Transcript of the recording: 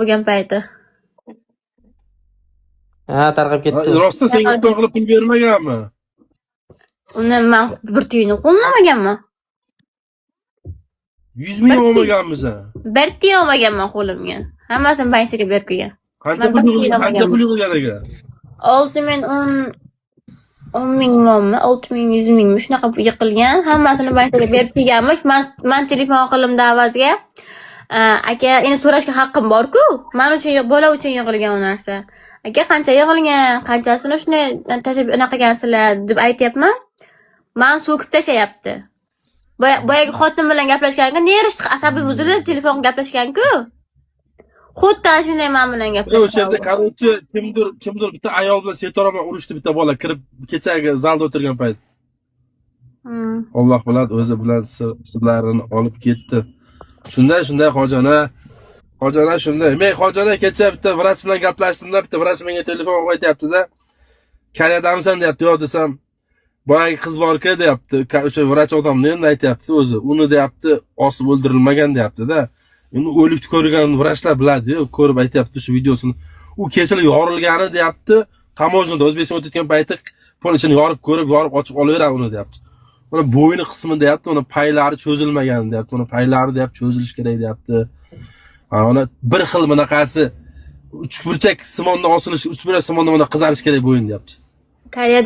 bo'lgan payti. Ha, tarqab ketdi. Rostdan senga imkon qilib pul bermaganmi? Uni men bir tiyinni qo'llamaganman. 100 ming olmaganmisan? Bir tiyin olmaganman qo'limga. Hammasini bankaga berib qo'ygan. Qancha pul yig'ilgan ekan? 10 mingmi, 6 ming, 100 mingmi shunaqa yiqilgan. Hammasini bankaga berib qo'yganmish. Men telefon qildim davlatga. Aka, endi so'rashga haqqim bor-ku. Men uchun bola uchun yig'ilgan u narsa. Aka, qancha yig'ilgan, qanchasini shuni tashab unaqa qilgansizlar deb aytyapman. Men so'kib tashayapti. Boyagi xotin bilan gaplashganda nerishdi asabiy buzilib telefonga gaplashgan-ku. Xuddi ana shunday men bilan gaplashdi. O'sha yerda korotchi kimdir bitta ayol bilan Setora bilan urushdi, bitta bola kirib kechagi zalda o'tirgan payt. Alloh biladi, o'zi bilan sirlarini olib ketdi. Shunday Xojona shunday. Men Xojona kecha bitta vrach bilan gaplashdim-da, bitta vrach menga telefon qilib aytayapti-da. Kanadamisan deyapti, yo'q desam, boyagi qiz bor-ku deyapti. O'sha vrach odamni endi aytayapti o'zi. Uni deyapti, osib o'ldirilmagan deyapti-da. Endi o'likni ko'rgan vrachlar biladi-ku, ko'rib aytayapti shu videosini. U kesilib yorilgani deyapti. Tamoznada O'zbekiston o'tayotgan payti pol ichini yorib ochib olaveradi uni deyapti. Mana bo'yni qismi deyapti, uni paylari cho'zilmagan deyapti. Uni paylari deyapti, cho'zilish kerak deyapti. Ona bir xil bunaqasi uchburchak simondan osilishi, uchburchak simondan qizarish kerak bo'yin deyapti.